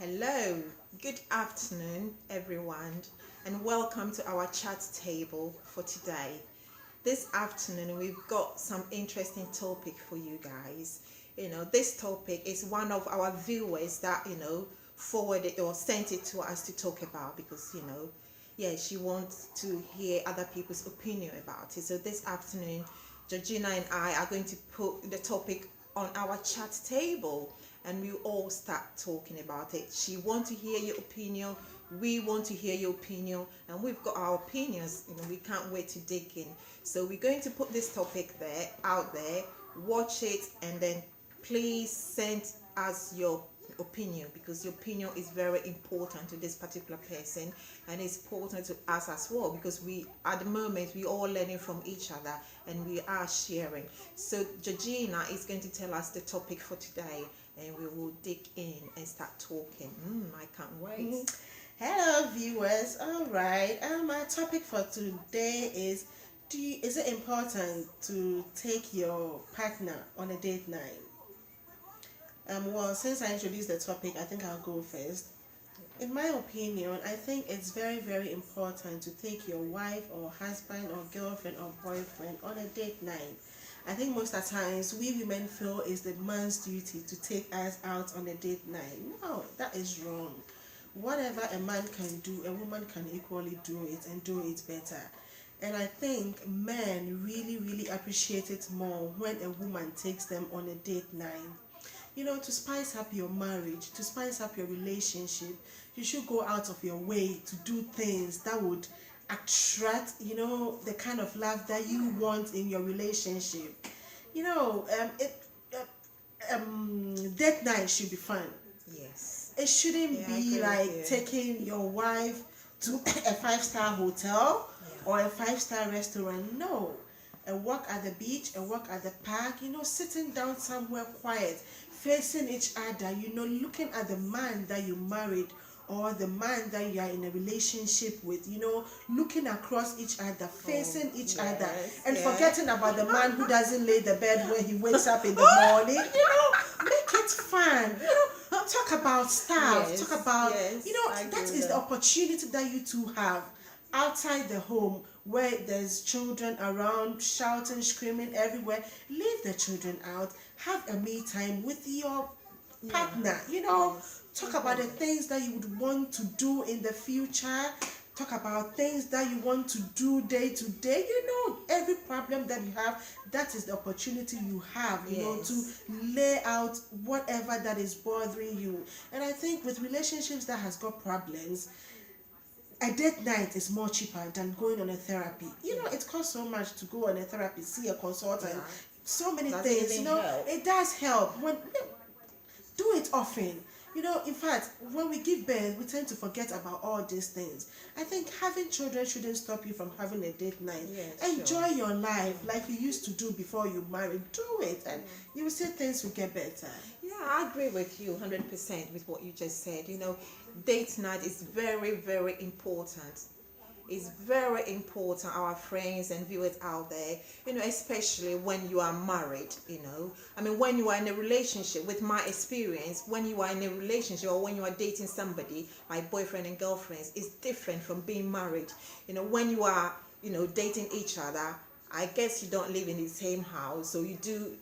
Hello, good afternoon, everyone, and welcome to our chat table for today. This afternoon, we've got some interesting topic for you guys. This topic is one of our viewers that forwarded or sent it to us to talk about because yeah, she wants to hear other people's opinion about it. So this afternoon, Georgina and I are going to put the topic on our chat table and we all start talking about it. She wants to hear your opinion, we want to hear your opinion, and we've got our opinions. We can't wait to dig in. So we're going to put this topic there out there, watch it, and then please send us your opinion because your opinion is very important to this particular person and it's important to us as well because we at the moment we all learning from each other and we are sharing. So Georgina is going to tell us the topic for today and we will dig in and start talking. I can't wait. Hello, viewers. All right. My topic for today is: is it important to take your partner on a date night? Well, since I introduced the topic, I think I'll go first. In my opinion, I think it's very, very important to take your wife or husband or girlfriend or boyfriend on a date night. I think most of the times we women feel it's the man's duty to take us out on a date night. No, that is wrong. Whatever a man can do, a woman can equally do it and do it better. And I think men really, really appreciate it more when a woman takes them on a date night. To spice up your marriage, to spice up your relationship, you should go out of your way to do things that would attract, the kind of love that you want in your relationship. Date night should be fun. Yes. It shouldn't Yeah, I be agree like with you. taking your wife to a five-star hotel Yeah. or a five-star restaurant. No. A walk at the beach, a walk at the park, sitting down somewhere quiet, facing each other, looking at the man that you married or the man that you are in a relationship with, looking across each other, facing each other, yes, and yeah. forgetting about the man who doesn't lay the bed when he wakes up in the morning. Make it fun. Talk about stuff. Yes, Talk about, yes, I agree that with is the that. opportunity that you two have outside the home where there's children around shouting, screaming everywhere. Leave the children out. Have a me time with your partner. Yes, Talk about the agree. things that you would want to do in the future. Talk about things that you want to do day to day. Every problem that you have, that is the opportunity you have, to Yes. lay out whatever that is bothering you. And I think with relationships that has got problems, a date night is more cheaper than going on a therapy. It costs so much to go on a therapy, see a consultant, Yeah. so many Does it things. even help? It does help. Do it often. In fact, when we give birth, we tend to forget about all these things. I think having children shouldn't stop you from having a date night. Yes, Enjoy sure. your life like you used to do before you married. Do it, and you will see things will get better. Yeah, I agree with you 100% with what you just said. Date night is very, very important. It's very important, our friends and viewers out there, especially when you are married. I mean, when you are in a relationship, with my experience, when you are in a relationship or when you are dating somebody, like boyfriend and girlfriends, it's different from being married. When you are, dating each other, I guess you don't live in the same house, so you do,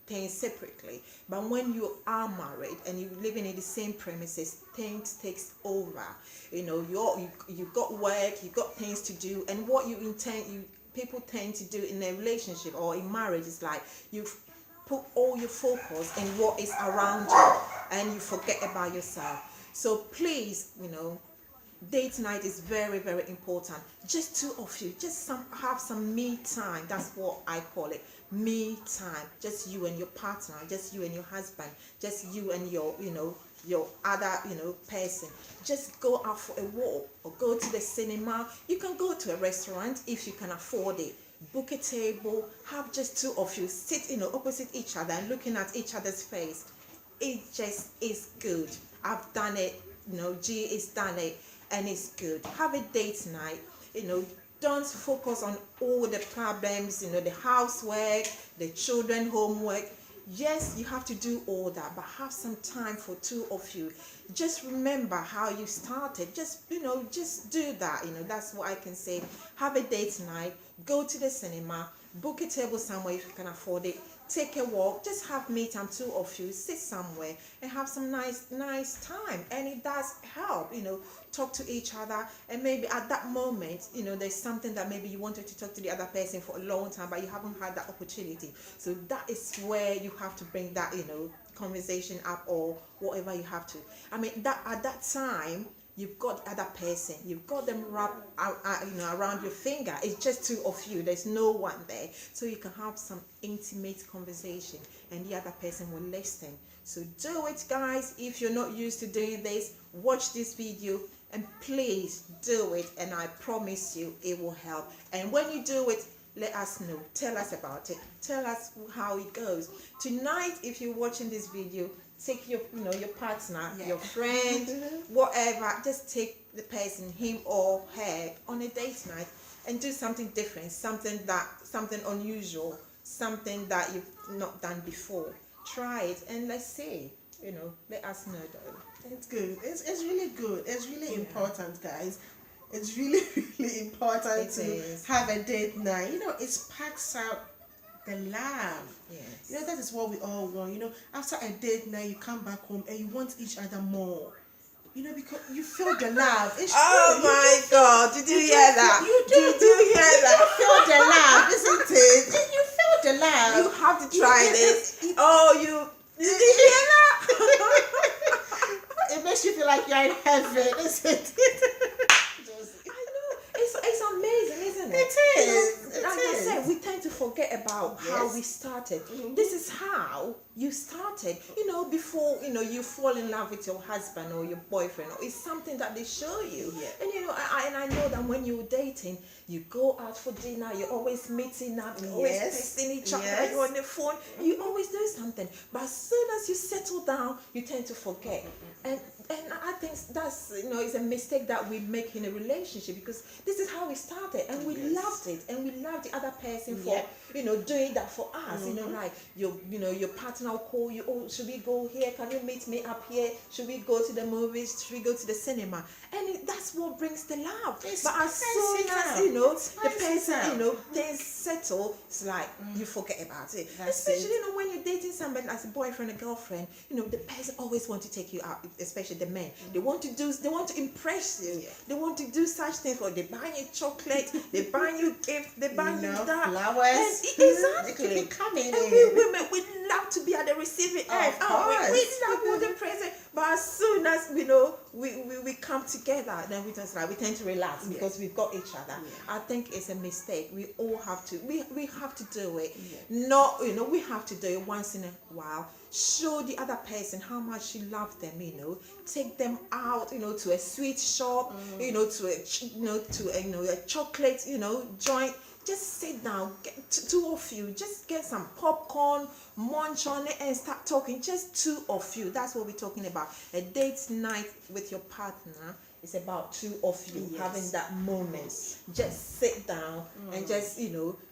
things separately. But when you are married and you're living in the same premises, things takes over. You got work, you got things to do, and what you people tend to do in a relationship or in marriage is like you put all your focus in what is around you and you forget about yourself. So please, date night is very, very important. Just two of you, just have some me time. That's what I call it, me time. Just you and your partner, just you and your husband, just you and your other person. Just go out for a walk or go to the cinema. You can go to a restaurant if you can afford it. Book a table, have just two of you sit opposite each other and looking at each other's face. It just is good. I've done it, G is done it, and it's good. Have a date night, don't focus on all the problems, the housework, the children homework. Yes, you have to do all that, but have some time for two of you. Just remember how you started. Just, just do that. That's what I can say. Have a date night, go to the cinema, book a table somewhere if you can afford it. Take a walk, just have me time, two of you, sit somewhere and have some nice time. And it does help, talk to each other. And maybe at that moment, there's something that maybe you wanted to talk to the other person for a long time, but you haven't had that opportunity. So that is where you have to bring that, conversation up, or whatever you have to. I mean, that at that time, you've got the other person, you've got them wrapped around your finger. It's just two of you, there's no one there, so you can have some intimate conversation and the other person will listen. So do it, guys. If you're not used to doing this, watch this video and please do it, and I promise you it will help. And when you do it, let us know, tell us about it, tell us how it goes. Tonight, if you're watching this video, take your your partner, your friend, whatever, just take the person, him or her, on a date night and do something different, something unusual, something that you've not done before. Try it and let's see, let us know though. It's good. It's really good. It's really important, guys. It's really, really important to have a date night. It sparks out the love. Yes. That is what we all want. After a date night, you come back home and you want each other more. Because you feel the love. It's oh true. My God! Did you hear that? You do hear that? You feel the love, isn't it? You feel the love. You have to try this. Did you hear that? It makes you feel like you're in heaven, isn't it? It's amazing, isn't it? It is. Like I said, we tend to forget about how we started. Mm-hmm. This is how you started. Before you fall in love with your husband or your boyfriend, or it's something that they show you. Yeah. And I know that when you're dating, you go out for dinner, you're always meeting up, you're always texting each other, you're on the phone, you always do something. But as soon as you settle down, you tend to forget. And I think that's it's a mistake that we make in a relationship, because this is how we started and we loved it, and we loved the other person for doing that for us. Like your partner will call you, oh, should we go here, can you meet me up here, should we go to the movies, should we go to the cinema? And that's what brings the love. But as soon as the person things settle, it's like you forget about it. Especially when you're dating somebody as a boyfriend or girlfriend, the person always wants to take you out, especially the men. They want to impress you. They want to do such things. They buy you chocolate, they buy you gift, they buy you that, flowers. Exactly. They coming and in. we women, we love to be at the receiving end. We love all the present. But as soon as we come together, then we tend to relax because we've got each other. I think it's a mistake. We all have to. We have to do it. Not we have to do it once in a while. Show the other person how much you love them. Take them out. To a sweet shop. To a chocolate. Joint. Just sit down, get two of you, just get some popcorn, munch on it and start talking. Just two of you. That's what we're talking about. A date night with your partner is about two of you having that moment. Just sit down and just,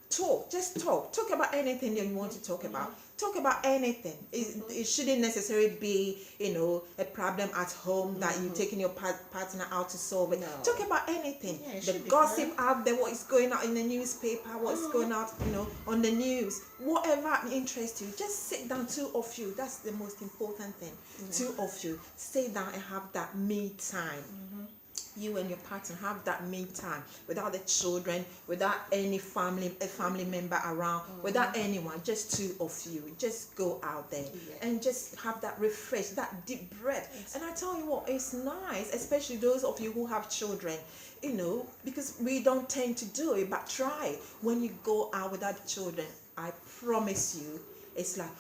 talk. Just talk. Talk about anything that you want to talk about. Talk about anything. It shouldn't necessarily be, a problem at home that you're taking your partner out to solve it. No. Talk about anything. The gossip out there, what is going out in the newspaper, what's going out, on the news. Whatever interests you, just sit down, two of you. That's the most important thing. Two of you. Sit down and have that me time. You and your partner have that me time without the children, without any family member around, without anyone, just two of you. Just go out there and just have that refresh, that deep breath. And I tell you what, it's nice, especially those of you who have children, because we don't tend to do it, but try. When you go out without the children, I promise you, it's like,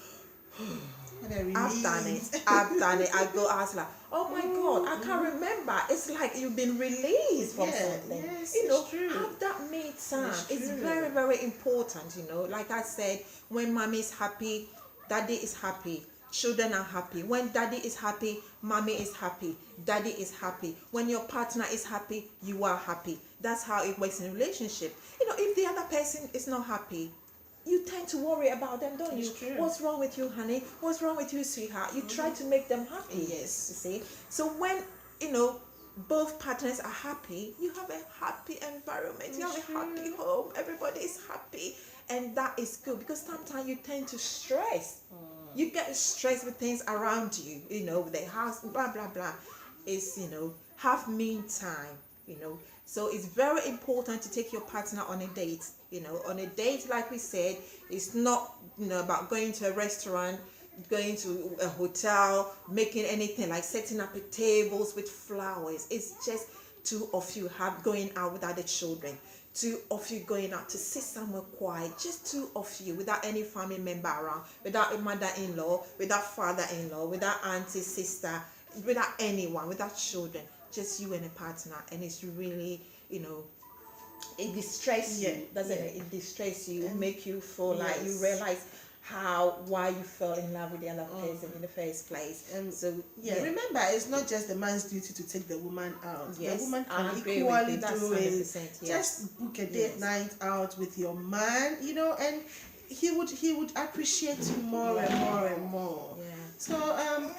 I've done it. I go out like, oh my God, I can't remember. It's like you've been released from something. Yes, it's true. Have that me time. It's very, very important. Like I said, when mommy is happy, daddy is happy. Children are happy. When daddy is happy, mommy is happy. Daddy is happy. When your partner is happy, you are happy. That's how it works in a relationship. If the other person is not happy, you tend to worry about them, don't you? It's true. What's wrong with you, honey? What's wrong with you, sweetheart? You try to make them happy. Yes. You see? So when, both partners are happy, you have a happy environment, you have a happy home, everybody is happy, and that is good, because sometimes you tend to stress. You get stressed with things around you, the house, blah blah blah. Is have me time, so it's very important to take your partner on a date. On a date, like we said, it's not about going to a restaurant, going to a hotel, making anything like setting up tables with flowers. It's just two of you going out without the children, two of you going out to sit somewhere quiet, just two of you, without any family member around, without a mother-in-law, without father-in-law, without auntie, sister, without anyone, without children, just you and a partner. And it's really, it distresses you, doesn't it? It distresses you, make you feel like you realize why you fell in love with the other person in the first place. And so remember, it's not just the man's duty to take the woman out. Yes, the woman can equally do it. Yes. Just book a date night out with your man, and he would appreciate you more and more and more. Yeah. So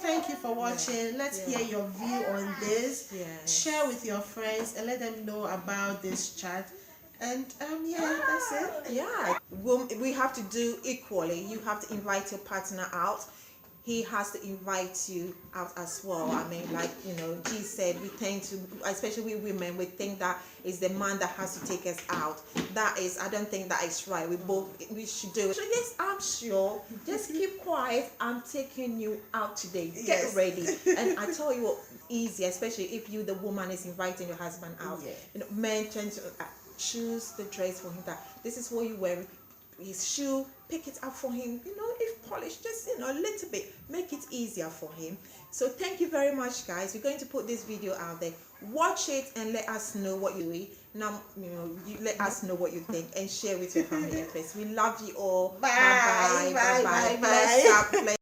thank you for watching. Let's hear your view on this. Share with your friends and let them know about this chat. And that's it. Yeah, we have to do equally. You have to invite your partner out. He has to invite you out as well. I mean, like G said, we tend to, especially we women, we think that it's the man that has to take us out. I don't think that is right. We should do it. So yes, I'm sure. Just keep quiet. I'm taking you out today. Get ready. And I tell you what, easy, especially if you, the woman, is inviting your husband out. Men tend to choose the dress for him. That this is what you wear. His shoe, pick it up for him. If polished, just a little bit, make it easier for him. So thank you very much, guys. We're going to put this video out there. Watch it and let us know what you do. Now, you let us know what you think and share with your family and friends. We love you all. Bye. Bye. Bless up.